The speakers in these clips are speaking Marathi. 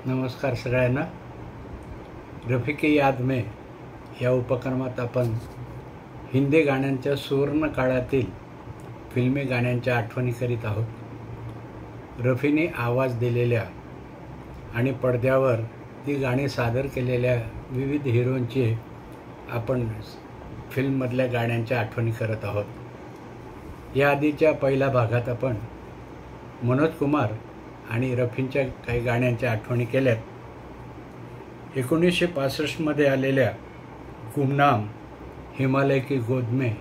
नमस्कार सगळ्यांना. रफी की याद में या उपक्रमात आपण हिंदी गाण्यांच्या सुवर्ण काळातील फिल्मी गाण्यांच्या आठवणी करीत आहोत. रफीने आवाज दिलेल्या आणि पडद्यावर ती गाणी सादर केलेल्या विविध हिरोंची आपण फिल्ममधल्या गाण्यांच्या आठवणी करत आहोत. या आधीच्या पहिल्या भागात आपण मनोज कुमार आणि रफींच्या काही गाण्यांच्या आठवणी केल्यात. 1965मध्ये आलेल्या गुमनाम, हिमालय की गोद में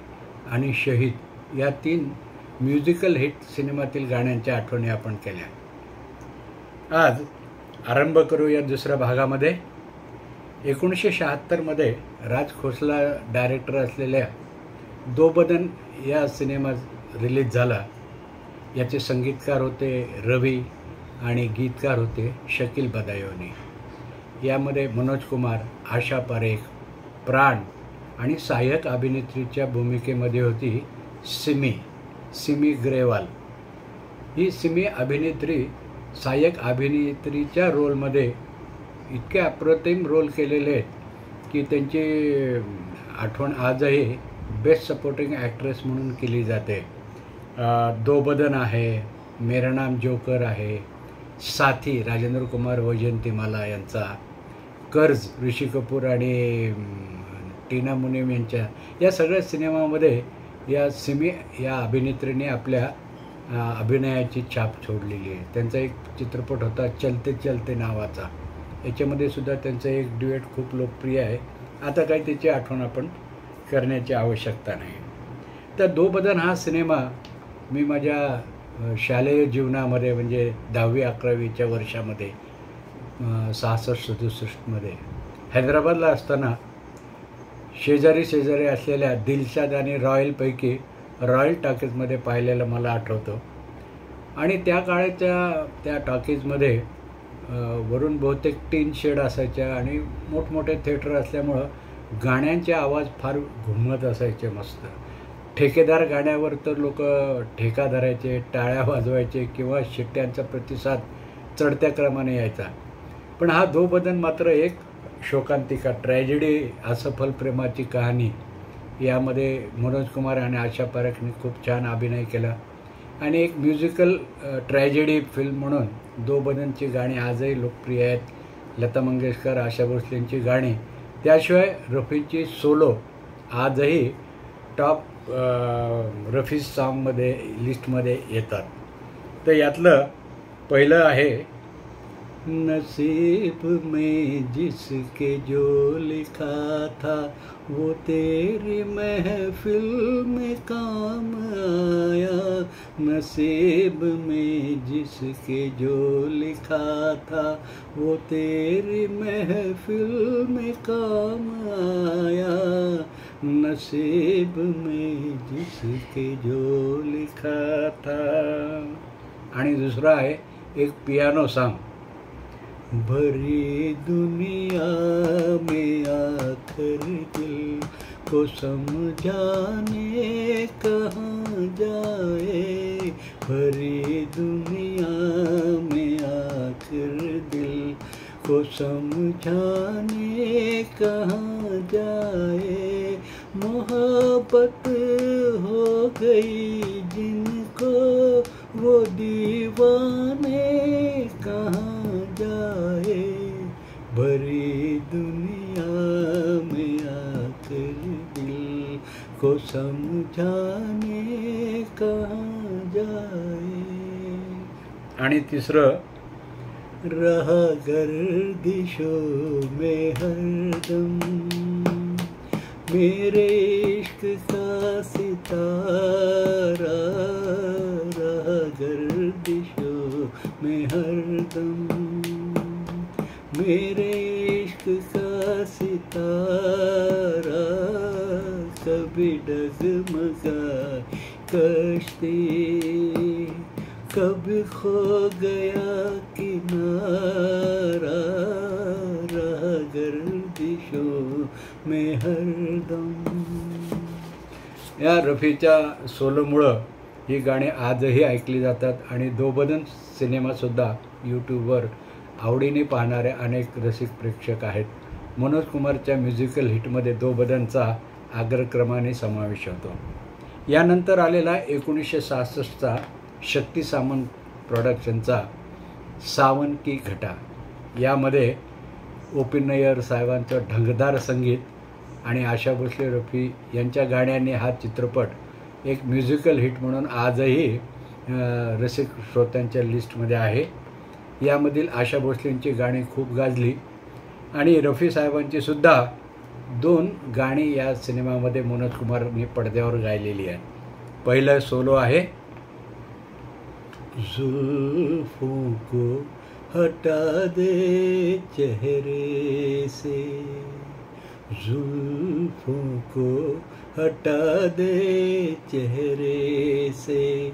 आणि शहीद या 3 म्युझिकल हिट सिनेमातील गाण्यांच्या आठवणी आपण केल्या. आज आरंभ करू या दुसऱ्या भागामध्ये. 1976मध्ये राज खोसला डायरेक्टर असलेल्या दो बदन या सिनेमा रिलीज झाला. याचे संगीतकार होते रवी आणि गीतकार होते शकील बदायोनी. यामध्ये मनोज कुमार, आशा पारेख, प्राण आणि सहाय्यक अभिनेत्रीच्या भूमिकेमध्ये होती सिमी ग्रेवाल. ही सिमी अभिनेत्री सहाय्यक अभिनेत्रीच्या रोलमध्ये इतके अप्रतिम रोल केलेले आहेत की त्यांची आठवण आजही बेस्ट सपोर्टिंग ॲक्ट्रेस म्हणून केली जाते. दो बदन आहे, मेरा नाम जोकर आहे, साथी राजेंद्र कुमार वैजयंतीमाला यांचा, कर्ज ऋषी कपूर आणि टीना मुनीम यांच्या, या सगळ्या सिनेमामध्ये या सिमी या अभिनेत्रीने आपल्या अभिनयाची छाप सोडलेली आहे. त्यांचा एक चित्रपट होता चलते चलते नावाचा. याच्यामध्ये सुद्धा त्यांचं एक ड्युएट खूप लोकप्रिय आहे. आता काही त्याची आठवण आपण करण्याची आवश्यकता नाही. तर दो बदन हा सिनेमा मी माझ्या शालेय जीवनामध्ये म्हणजे 10वी-11वीच्या वर्षामध्ये 66-67मध्ये हैदराबादला असताना शेजारी असलेल्या दिलशाद आणि रॉयलपैकी रॉयल टॉकीजमध्ये पाहिलेलं मला आठवतं. आणि त्या काळाच्या त्या टॉकीजमध्ये वरून बहुतेक टीन शेड असायच्या आणि मोठमोठे थिएटर असल्यामुळं गाण्यांचे आवाज फार घुमत असायचे मस्त. ठेकेदार गाण्यावर तर लोक ठेका धरायचे, टाळ्या वाजवायचे किंवा शिट्ट्यांचा प्रतिसाद चढत्या क्रमाने यायचा. पण हा दो बदन मात्र एक शोकांतिका, ट्रॅजेडी, असफल प्रेमाची कहाणी. यामध्ये मनोज कुमार आणि आशा पारेखने खूप छान अभिनय केला आणि एक म्युझिकल ट्रॅजेडी फिल्म म्हणून दो बदनची गाणी आजही लोकप्रिय आहेत. लता मंगेशकर, आशा भोसलेंची गाणी, त्याशिवाय रफीची सोलो आजही टॉप रफी सॉन्गमध्ये लिस्टमध्ये येतात. तर यातलं पहिलं आहे, नसीब में जिसके जो लिखा था वो तेरी महफिल में काम आया. नसीब में जिसके जो लिखा था वो तेरी महफिल में काम आया. नसीब में जिसके जो लिखा था. आणि दुसरा आहे एक पियानो सॉन्ग, भरी दुनिया में आकर दिल को समझाने कहाँ जाए. भरी दुनिया में आकर दिल को समझाने कहाँ जाए. मोहब्बत हो गई जिनको वो दीवाने कहाँ जाए. भरी दुनिया में आकर दिल को समझाने कहाँ जाए. आणि तिसरं, रहा गर्दिशों में हरदम मेरे इश्क का सितारा. रहा गर्दिशों में हरदम मेरे इश्क का सितारा. कभी डगमगाए कश्ती, कभी खो गया किनारा. रहा गर्दिशों में हरदम. या रफीच्या सोलोमुळं ही गाणी आजही ऐकली जातात आणि दो बदन सिनेमासुद्धा यूट्यूबवर आवडीने पाहणारे अनेक रसिक प्रेक्षक आहेत. मनोज कुमारच्या म्युझिकल हिटमध्ये दो बदनचा अग्रक्रमाने समावेश होतो. यानंतर आलेला 1966चा शक्ती सामंत प्रोडक्शनचा सावन की घटा, यामध्ये ओ.पी. नय्यर साहेबांचं ढंगदार संगीत आणि आशा भोसले, रफी यांच्या गाण्यांनी हा चित्रपट एक म्युझिकल हिट म्हणून आजही रसिक श्रोत्यांच्या लिस्टमध्ये आहे. यामधील आशा भोसलेंची गाणी खूप गाजली आणि रफी साहेबांची सुद्धा 2 गाणी या सिनेमामध्ये मनोज कुमारने पडद्यावर गायलेली आहेत. पहिलं सोलो आहे, जुल्फों को हटा दे चेहरे से, जुल्फों को हटा दे चेहरे से,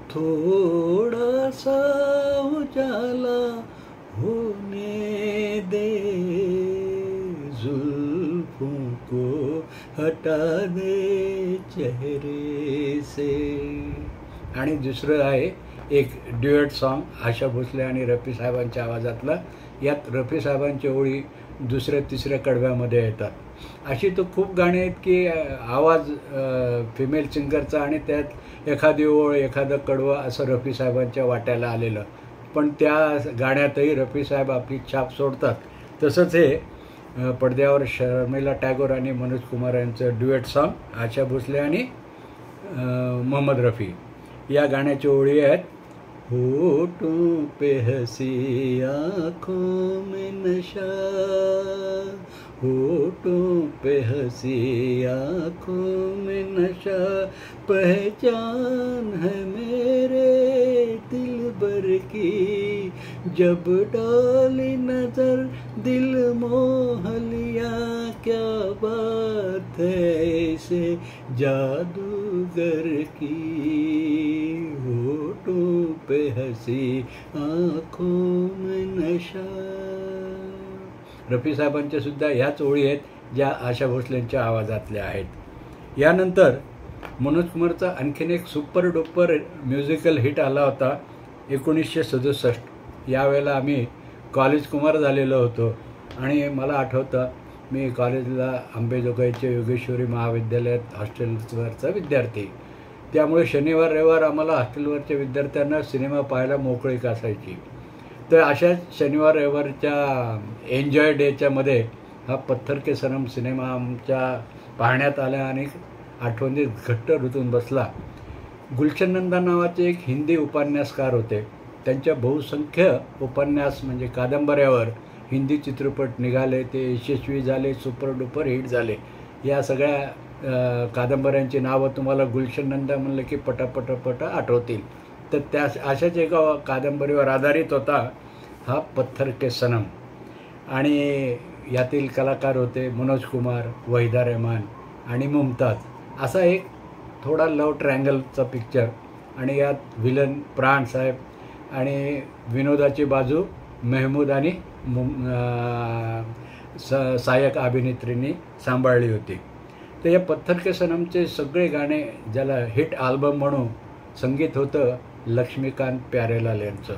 थोड़ा सा उजाला होने दे, जुल्फों को हटा दे चेहरे से. आणि दुसरं आहे एक ड्युएट सॉन्ग आशा भोसले आणि रफी साहेबांच्या आवाजातलं. यात रफी साहेबांच्या ओळी दुसऱ्या तिसऱ्या कडव्यामध्ये येतात. अशी तर खूप गाणी आहेत की आवाज फिमेल सिंगरचा आणि त्यात एखादी ओळ एखादं कडवं असं रफी साहेबांच्या वाट्याला आलेलं, पण त्या गाण्यातही रफी साहेब आपली छाप सोडतात. तसंच हे पडद्यावर शर्मिला टॅगोर आणि मनोज कुमार यांचं ड्युएट सॉन्ग आशा भोसले आणि मोहम्मद रफी. या गाण्याची ओळी आहेत, होठों पे हंसी आँखों में नशा, होठों पे हंसी आँखों में नशा, पहचान है मेरे दिलबर की, जब डाली नजर दिल मोह लिया, क्या बात है ऐसे जादूगर की, होठों पे हंसी आँखों में नशा. रफी साहेबांच्या सुद्धा ह्याच ओळी आहेत ज्या आशा भोसलेंच्या आवाजातल्या आहेत. यानंतर मनोज कुमारचा आणखीन एक सुपर डुपर म्युझिकल हिट आला होता 1967. यावेळेला आम्ही कॉलेज कुमार झालेलो होतो आणि मला आठवतं मी कॉलेजला अंबेजोगाईच्या योगेश्वरी महाविद्यालयात हॉस्टेलवरचा विद्यार्थी. त्यामुळे शनिवार रविवार आम्हाला हॉस्टेलवरच्या विद्यार्थ्यांना सिनेमा पाहायला मोकळीक असायची. तर अशाच शनिवार रविवारच्या एन्जॉय डेच्यामध्ये हा पत्थर के सनम सिनेमा आमच्या पाहण्यात आला आणि आठवणीत घट्ट रुतून बसला. गुलशननंदा नावाचे एक हिंदी उपन्यासकार होते. त्यांच्या बहुसंख्य उपन्यास म्हणजे कादंबऱ्यावर हिंदी चित्रपट निघाले, ते यशस्वी झाले, सुपर डुपर हिट झाले. या सगळ्या कादंबऱ्यांची नावं तुम्हाला गुलशननंदा म्हणलं की पटापट आठवतील. तर त्या अशाच एका कादंबरीवर आधारित होता हा पत्थर के सनम. आणि यातील कलाकार होते मनोज कुमार, वहिदा रहमान आणि मुमताज. असा एक थोडा लव ट्रँगलचा पिक्चर. आणि यात विलन प्राण साहेब आणि विनोदाची बाजू मेहमूद आणि सहाय्यक अभिनेत्रींनी सांभाळली होती. तर या पत्थर के सनमचे सगळे गाणे ज्याला हिट अल्बम म्हणून संगीत होतं लक्ष्मीकांत प्यारेलाल यांचं.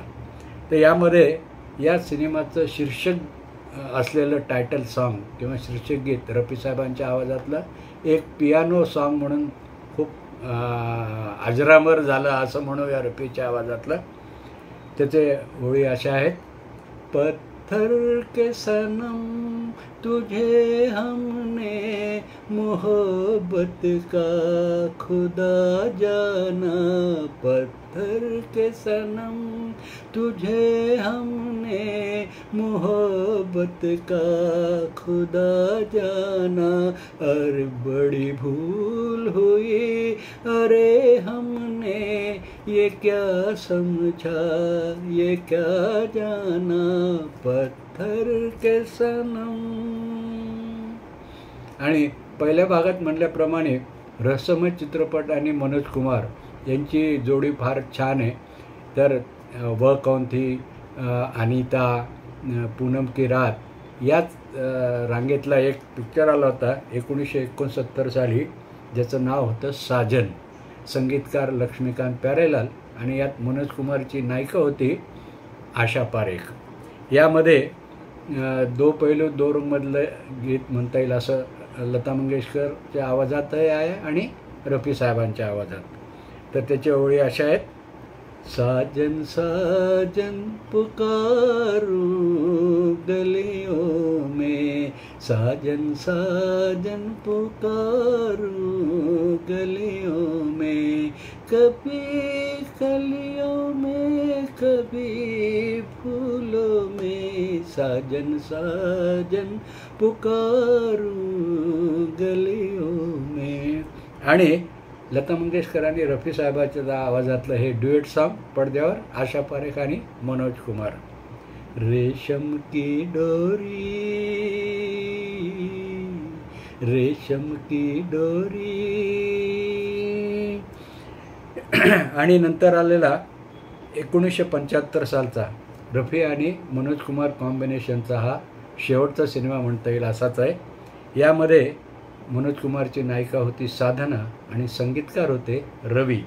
तर यामध्ये या सिनेमाचं शीर्षक असलेलं टायटल सॉन्ग किंवा शीर्षक गीत रफी साहेबांच्या आवाजातलं एक पियानो सॉन्ग म्हणून खूप अजरामर झालं असं म्हणूया रफीच्या आवाजातलं. त्याचे ओळी अशा आहेत, पत्थर के सनम तुझे हमने मोहब्बत का खुदा जाना, पत्थर के सनम तुझे हमने मोहब्बत का खुदा जाना, और बड़ी भूल हुई अरे हमने ये क्या समझा ये क्या जाना, पत्थर के सनम. आणि पहिल्या भागात म्हटल्याप्रमाणे रहस्यमय चित्रपट आणि मनोज कुमार यांची जोडी फार छान आहे. तर व कौन थी, अनीता, पूनम की रात याच रांगेतला एक पिक्चर आला होता 1969 साली, ज्याचं नाव होतं साजन. संगीतकार लक्ष्मीकांत प्यारेलाल आणि यात मनोज कुमारची नायिका होती आशा पारेख. यामध्ये दो पैलू दो रंगमधलं गीत म्हणता येईल असं लता मंगेशकरच्या आवाजातही आहे आणि रफी साहेबांच्या आवाजात. तर त्याच्या ओळी अशा आहेत. साजन साजन पुकारू गलियों में, साजन साजन पुकारू गलियों में, कभी कलियों में कभी फूलों में, साजन साजन पुकारू गलियों में. आणि लता मंगेशकर आणि रफी साहेबाच्या आवाजातलं हे ड्युएट सॉन्ग पडद्यावर आशा पारेख आणि मनोज कुमार. रेशम की डोरी, रेशम की डोरी. आणि नंतर आलेला 1975 सालचा रफी आणि मनोज कुमार कॉम्बिनेशनचा हा शेवटचा सिनेमा म्हणता येईल असाच आहे. यामध्ये मनोज कुमारची नायिका होती साधना आणि संगीतकार होते रवी.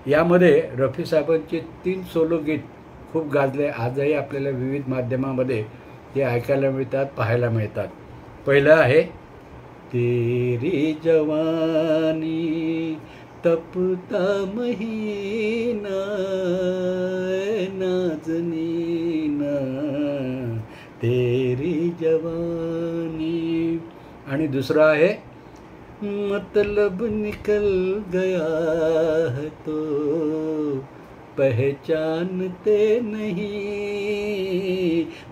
यामध्ये रफी साहेबांचे 3 सोलो गीत खूप गाजले. आजही आपल्याला विविध माध्यमामध्ये ते ऐकायला मिळतात, पाहायला मिळतात. पहिलं आहे तेरी जवानी तपता महीना नाजनीना, तेरी जवानी. आणि दुसरं आहे मतलब निकल गया है तो पहचानते नहीं,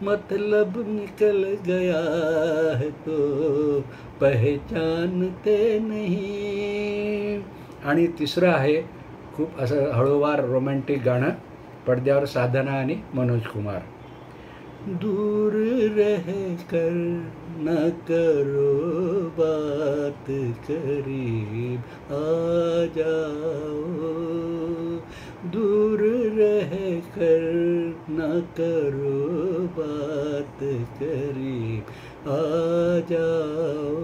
मतलब निकल गया है तो पहचानते नहीं. आणि तिसरं आहे खूप असं हळूवार रोमॅन्टिक गाणं पडद्यावर साधना आणि मनोज कुमार. दूर रह कर न करो बात, करीब आ जाओ, दूर रह कर न करो बात, करीब आ जाओ.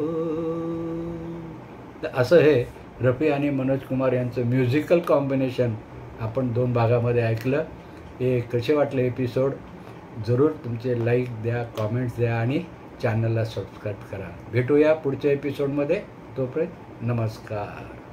तर असं हे रफी आणि मनोज कुमार यांचं म्युझिकल कॉम्बिनेशन आपण 2 भागामध्ये ऐकलं. हे कसे वाटले एपिसोड जरूर तुमचे लाईक द्या, कॉमेंट्स द्या आणि चॅनलला सबस्क्राईब करा. भेटूया पुढच्या एपिसोडमध्ये. तोपर्यंत नमस्कार.